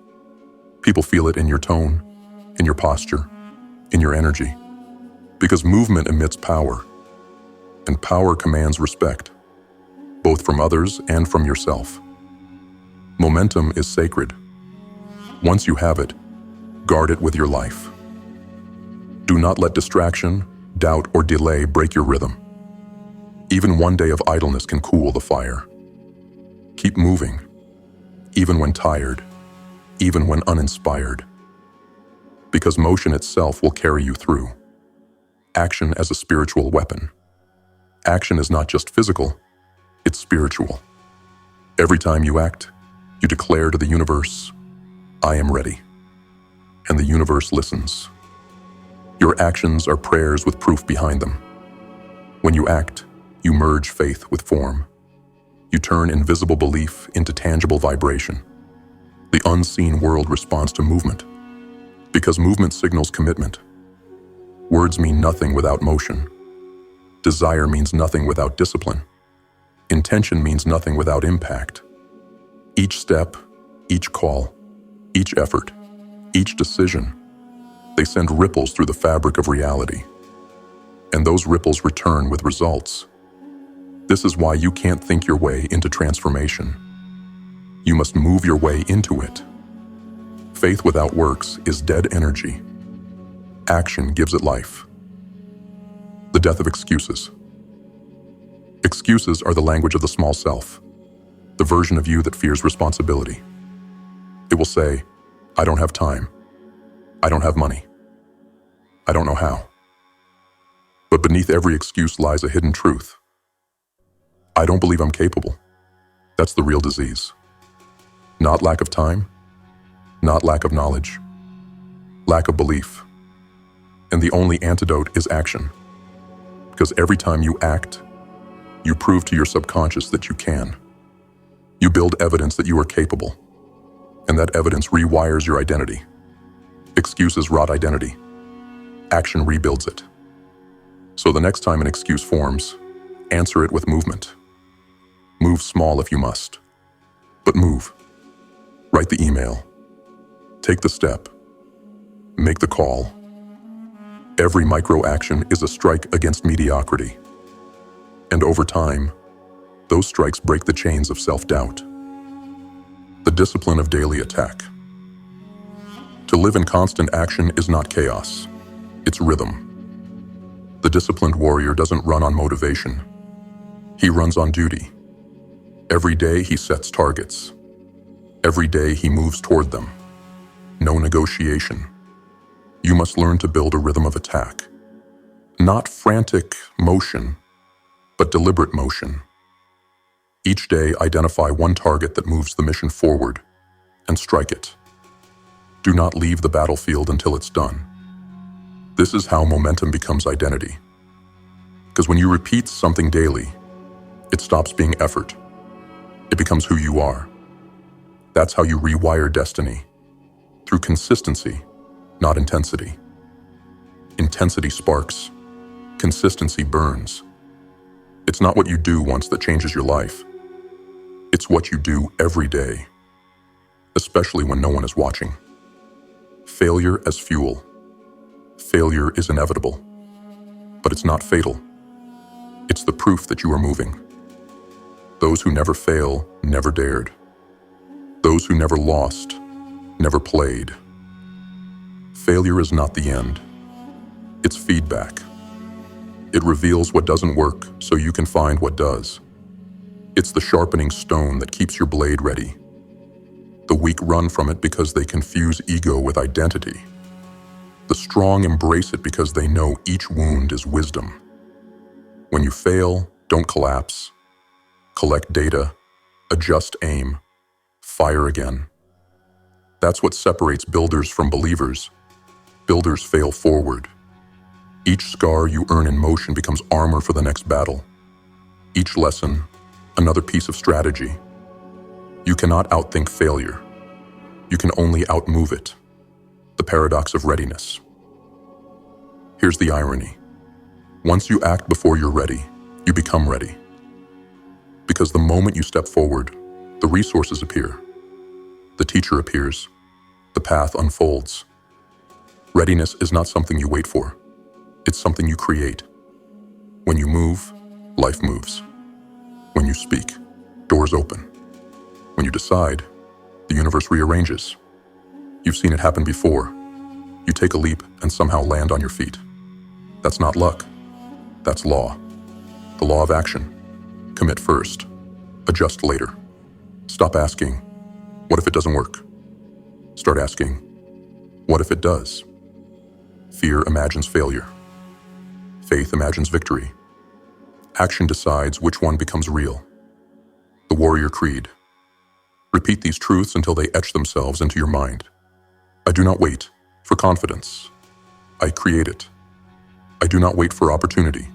People feel it in your tone, in your posture, in your energy. Because movement emits power, and power commands respect, both from others and from yourself. Momentum is sacred. Once you have it, guard it with your life. Do not let distraction, doubt, or delay break your rhythm. Even one day of idleness can cool the fire. Keep moving, even when tired, even when uninspired. Because motion itself will carry you through. Action as a spiritual weapon. Action is not just physical, it's spiritual. Every time you act, you declare to the universe, I am ready. And the universe listens. Your actions are prayers with proof behind them. When you act, you merge faith with form. You turn invisible belief into tangible vibration. The unseen world responds to movement, because movement signals commitment. Words mean nothing without motion. Desire means nothing without discipline. Intention means nothing without impact. Each step, each call, each effort, each decision, they send ripples through the fabric of reality. And those ripples return with results. This is why you can't think your way into transformation. You must move your way into it. Faith without works is dead energy. Action gives it life. The death of excuses. Excuses are the language of the small self, the version of you that fears responsibility. It will say, I don't have time. I don't have money. I don't know how. But beneath every excuse lies a hidden truth. I don't believe I'm capable. That's the real disease. Not lack of time, not lack of knowledge, lack of belief. And the only antidote is action. Because every time you act, you prove to your subconscious that you can. You build evidence that you are capable. And that evidence rewires your identity. Excuses rot identity. Action rebuilds it. So the next time an excuse forms, answer it with movement. Move small if you must, but move. Write the email. Take the step. Make the call. Every micro-action is a strike against mediocrity. And over time, those strikes break the chains of self-doubt. The discipline of daily attack. To live in constant action is not chaos, it's rhythm. The disciplined warrior doesn't run on motivation. He runs on duty. Every day he sets targets. Every day he moves toward them. No negotiation. You must learn to build a rhythm of attack. Not frantic motion, but deliberate motion. Each day, identify one target that moves the mission forward and strike it. Do not leave the battlefield until it's done. This is how momentum becomes identity. Because when you repeat something daily, it stops being effort. It becomes who you are. That's how you rewire destiny. Through consistency, not intensity. Intensity sparks. Consistency burns. It's not what you do once that changes your life. It's what you do every day, especially when no one is watching. Failure as fuel. Failure is inevitable, but it's not fatal. It's the proof that you are moving. Those who never fail never dared. Those who never lost never played. Failure is not the end. It's feedback. It reveals what doesn't work so you can find what does. It's the sharpening stone that keeps your blade ready. The weak run from it because they confuse ego with identity. The strong embrace it because they know each wound is wisdom. When you fail, don't collapse. Collect data, adjust aim, fire again. That's what separates builders from believers. Builders fail forward. Each scar you earn in motion becomes armor for the next battle. Each lesson, another piece of strategy. You cannot outthink failure. You can only outmove it. The paradox of readiness. Here's the irony. Once you act before you're ready, you become ready. Because the moment you step forward, the resources appear. The teacher appears. The path unfolds. Readiness is not something you wait for. It's something you create. When you move, life moves. When you speak, doors open. When you decide, the universe rearranges. You've seen it happen before. You take a leap and somehow land on your feet. That's not luck. That's law. The law of action. Commit first. Adjust later. Stop asking, what if it doesn't work? Start asking, what if it does? Fear imagines failure. Faith imagines victory. Action decides which one becomes real. The warrior creed. Repeat these truths until they etch themselves into your mind. I do not wait for confidence. I create it. I do not wait for opportunity.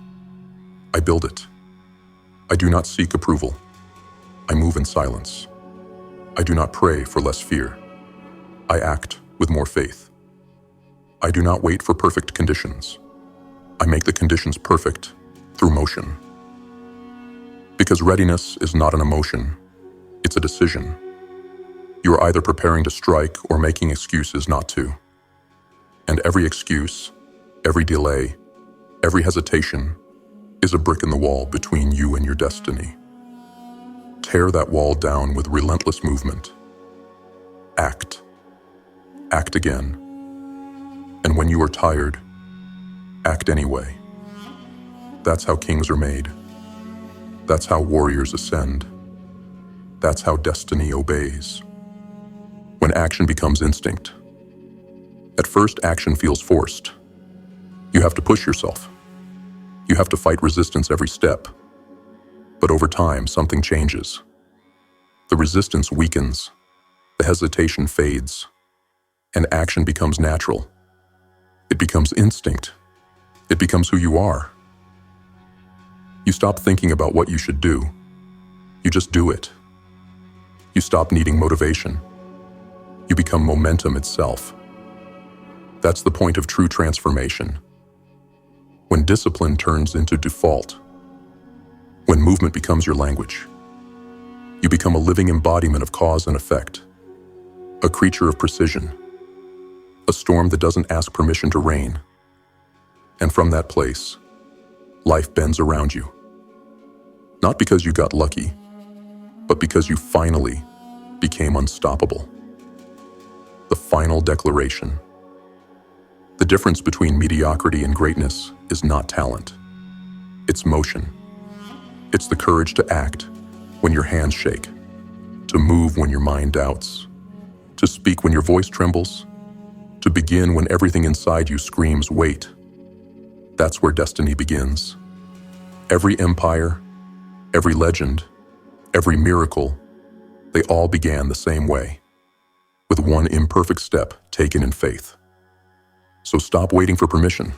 I build it. I do not seek approval. I move in silence. I do not pray for less fear. I act with more faith. I do not wait for perfect conditions. I make the conditions perfect through motion. Because readiness is not an emotion, it's a decision. You are either preparing to strike or making excuses not to. And every excuse, every delay, every hesitation is a brick in the wall between you and your destiny. Tear that wall down with relentless movement. Act. Act again. And when you are tired, act anyway. That's how kings are made. That's how warriors ascend. That's how destiny obeys. When action becomes instinct. At first, action feels forced. You have to push yourself. You have to fight resistance every step. But over time, something changes. The resistance weakens, the hesitation fades, and action becomes natural. It becomes instinct. It becomes who you are. You stop thinking about what you should do. You just do it. You stop needing motivation. You become momentum itself. That's the point of true transformation. When discipline turns into default, when movement becomes your language, you become a living embodiment of cause and effect, a creature of precision, a storm that doesn't ask permission to rain. And from that place, life bends around you. Not because you got lucky, but because you finally became unstoppable. The final declaration. The difference between mediocrity and greatness is not talent. It's motion. It's the courage to act when your hands shake, to move when your mind doubts, to speak when your voice trembles, to begin when everything inside you screams, wait. That's where destiny begins. Every empire, every legend, every miracle, they all began the same way, with one imperfect step taken in faith. So stop waiting for permission.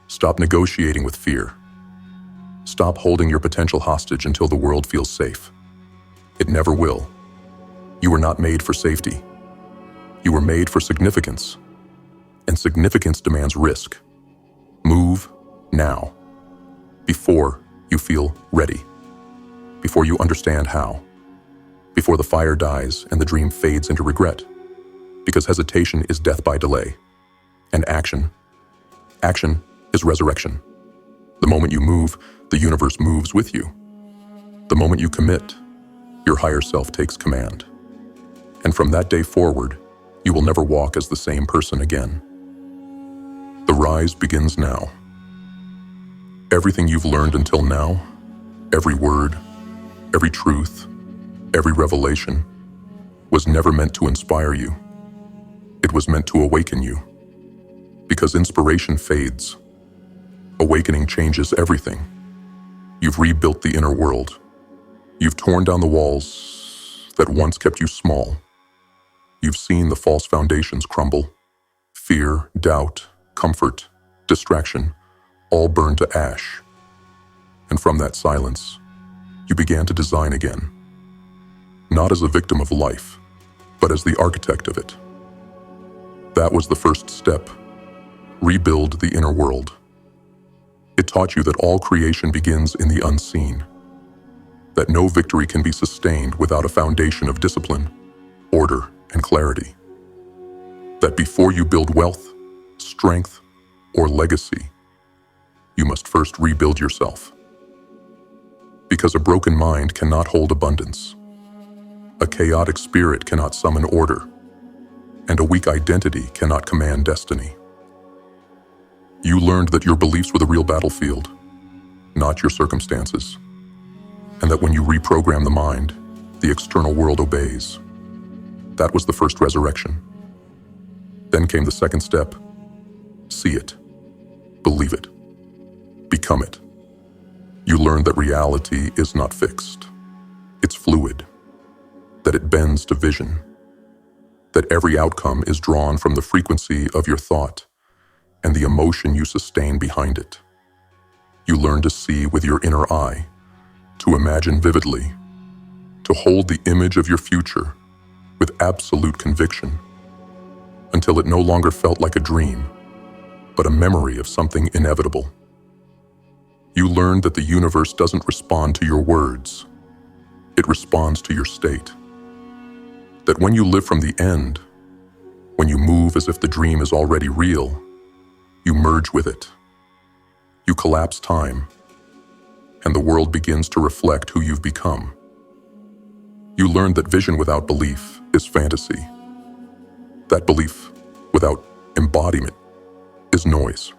Stop negotiating with fear. Stop holding your potential hostage until the world feels safe. It never will. You were not made for safety. You were made for significance. And significance demands risk. Move now, before you feel ready, before you understand how, before the fire dies and the dream fades into regret, because hesitation is death by delay, and action is resurrection. The moment you move, the universe moves with you. The moment you commit, your higher self takes command. And from that day forward, you will never walk as the same person again. The rise begins now. Everything you've learned until now, every word, every truth, every revelation, was never meant to inspire you. It was meant to awaken you. Because inspiration fades. Awakening changes everything. You've rebuilt the inner world. You've torn down the walls that once kept you small. You've seen the false foundations crumble. Fear, doubt, comfort, distraction, all burned to ash. And from that silence, you began to design again. Not as a victim of life, but as the architect of it. That was the first step. Rebuild the inner world. It taught you that all creation begins in the unseen, that no victory can be sustained without a foundation of discipline, order, and clarity. That before you build wealth, strength, or legacy, you must first rebuild yourself. Because a broken mind cannot hold abundance. A chaotic spirit cannot summon order, and a weak identity cannot command destiny. You learned that your beliefs were the real battlefield, not your circumstances, and that when you reprogram the mind, the external world obeys. That was the first resurrection. Then came the second step. See it, believe it, become it. You learned that reality is not fixed. It's fluid, that it bends to vision, that every outcome is drawn from the frequency of your thought and the emotion you sustain behind it. You learn to see with your inner eye, to imagine vividly, to hold the image of your future with absolute conviction, until it no longer felt like a dream, but a memory of something inevitable. You learned that the universe doesn't respond to your words, it responds to your state. That when you live from the end, when you move as if the dream is already real, you merge with it. You collapse time, and the world begins to reflect who you've become. You learn that vision without belief is fantasy. That belief without embodiment is noise.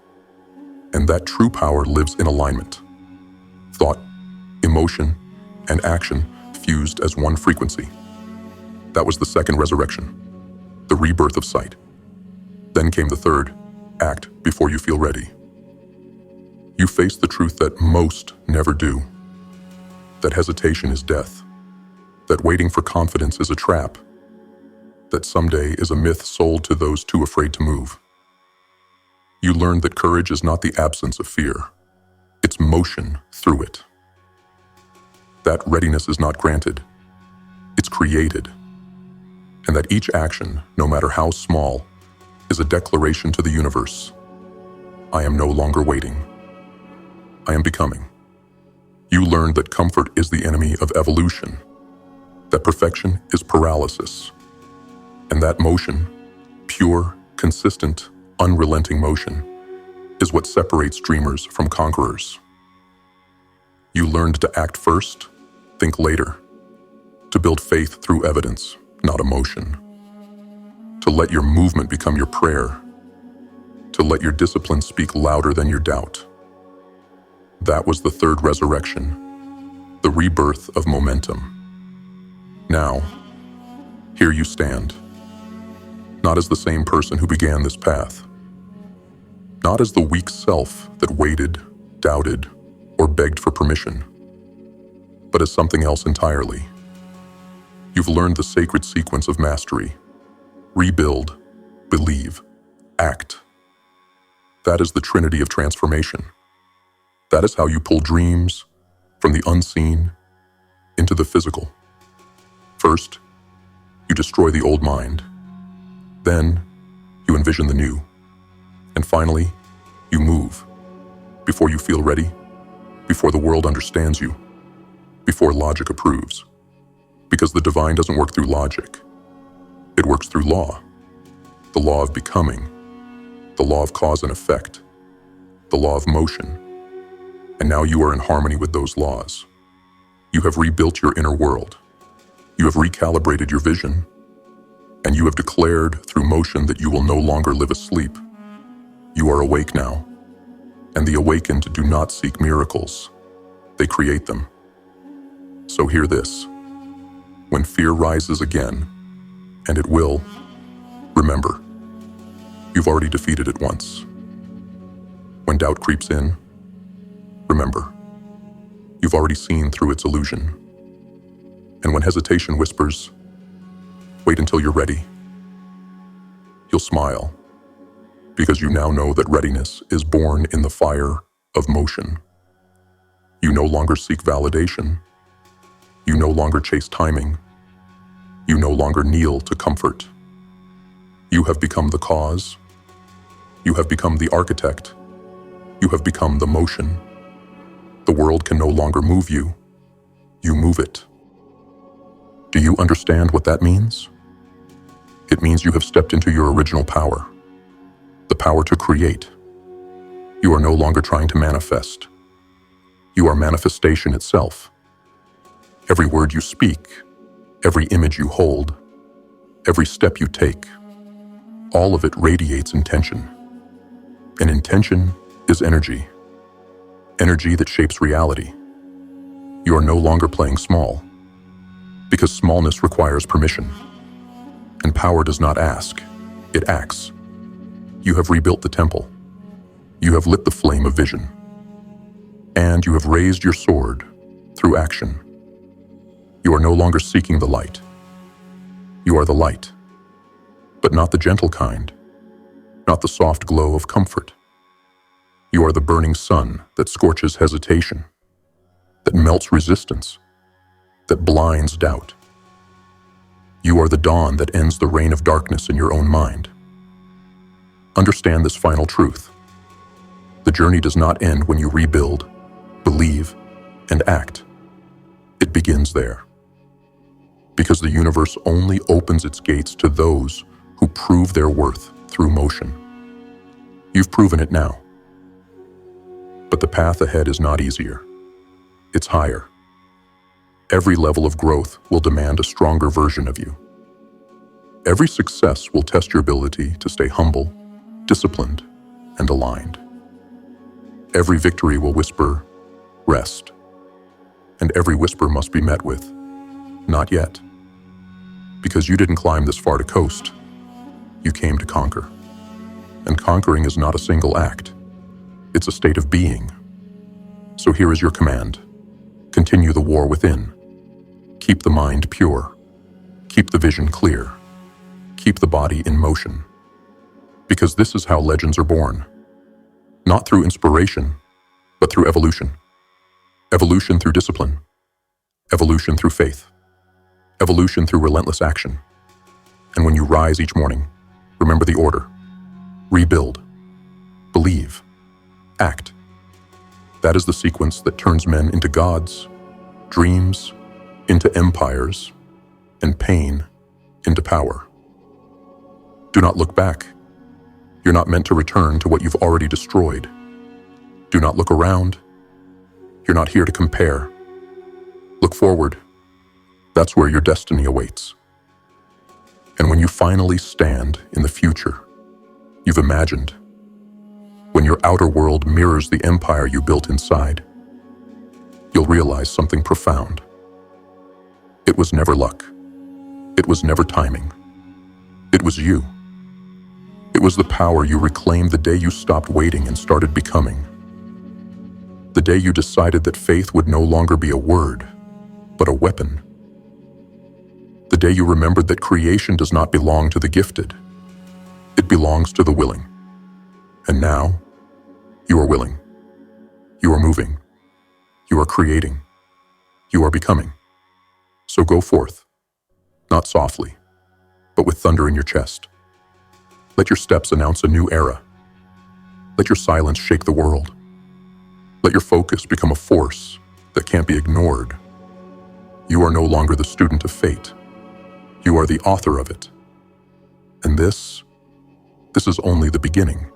And that true power lives in alignment. Thought, emotion, and action fused as one frequency. That was the second resurrection, the rebirth of sight. Then came the third. Act before you feel ready. You face the truth that most never do. That hesitation is death. That waiting for confidence is a trap. That someday is a myth sold to those too afraid to move. You learned that courage is not the absence of fear. It's motion through it. That readiness is not granted. It's created. And that each action, no matter how small, is a declaration to the universe. I am no longer waiting. I am becoming. You learned that comfort is the enemy of evolution, that perfection is paralysis, and that motion, pure, consistent, unrelenting motion, is what separates dreamers from conquerors. You learned to act first, think later, to build faith through evidence, not emotion, to let your movement become your prayer, to let your discipline speak louder than your doubt. That was the third resurrection, the rebirth of momentum. Now, here you stand, not as the same person who began this path, not as the weak self that waited, doubted, or begged for permission, but as something else entirely. You've learned the sacred sequence of mastery: rebuild, believe, act. That is the trinity of transformation. That is how you pull dreams from the unseen into the physical. First, you destroy the old mind. Then, you envision the new. And finally, you move. Before you feel ready, before the world understands you, before logic approves. Because the divine doesn't work through logic. It works through law. The law of becoming. The law of cause and effect. The law of motion. And now you are in harmony with those laws. You have rebuilt your inner world. You have recalibrated your vision. And you have declared through motion that you will no longer live asleep. You are awake now. And the awakened do not seek miracles. They create them. So hear this. When fear rises again, and it will, remember, you've already defeated it once. When doubt creeps in, remember, you've already seen through its illusion. And when hesitation whispers, wait until you're ready, you'll smile, because you now know that readiness is born in the fire of motion. You no longer seek validation. You no longer chase timing. You no longer kneel to comfort. You have become the cause. You have become the architect. You have become the motion. The world can no longer move you. You move it. Do you understand what that means? It means you have stepped into your original power, the power to create. You are no longer trying to manifest. You are manifestation itself. Every word you speak, every image you hold, every step you take, all of it radiates intention. And intention is energy. Energy that shapes reality. You are no longer playing small, because smallness requires permission. And power does not ask, it acts. You have rebuilt the temple. You have lit the flame of vision. And you have raised your sword through action. You are no longer seeking the light. You are the light, but not the gentle kind, not the soft glow of comfort. You are the burning sun that scorches hesitation, that melts resistance, that blinds doubt. You are the dawn that ends the reign of darkness in your own mind. Understand this final truth. The journey does not end when you rebuild, believe, and act. It begins there. Because the universe only opens its gates to those who prove their worth through motion. You've proven it now. But the path ahead is not easier. It's higher. Every level of growth will demand a stronger version of you. Every success will test your ability to stay humble, disciplined, and aligned. Every victory will whisper, rest. And every whisper must be met with, not yet. Because you didn't climb this far to coast. You came to conquer. And conquering is not a single act. It's a state of being. So here is your command. Continue the war within. Keep the mind pure. Keep the vision clear. Keep the body in motion. Because this is how legends are born. Not through inspiration, but through evolution. Evolution through discipline. Evolution through faith. Evolution through relentless action. And when you rise each morning, remember the order. Rebuild. Believe. Act. That is the sequence that turns men into gods, dreams into empires, and pain into power. Do not look back. You're not meant to return to what you've already destroyed. Do not look around. You're not here to compare. Look forward. That's where your destiny awaits. And when you finally stand in the future you've imagined, when your outer world mirrors the empire you built inside, you'll realize something profound. It was never luck. It was never timing. It was you. It was the power you reclaimed the day you stopped waiting and started becoming. The day you decided that faith would no longer be a word, but a weapon. The day you remembered that creation does not belong to the gifted. It belongs to the willing. And now, you are willing. You are moving. You are creating. You are becoming. So go forth, not softly, but with thunder in your chest. Let your steps announce a new era. Let your silence shake the world. Let your focus become a force that can't be ignored. You are no longer the student of fate. You are the author of it. And this is only the beginning.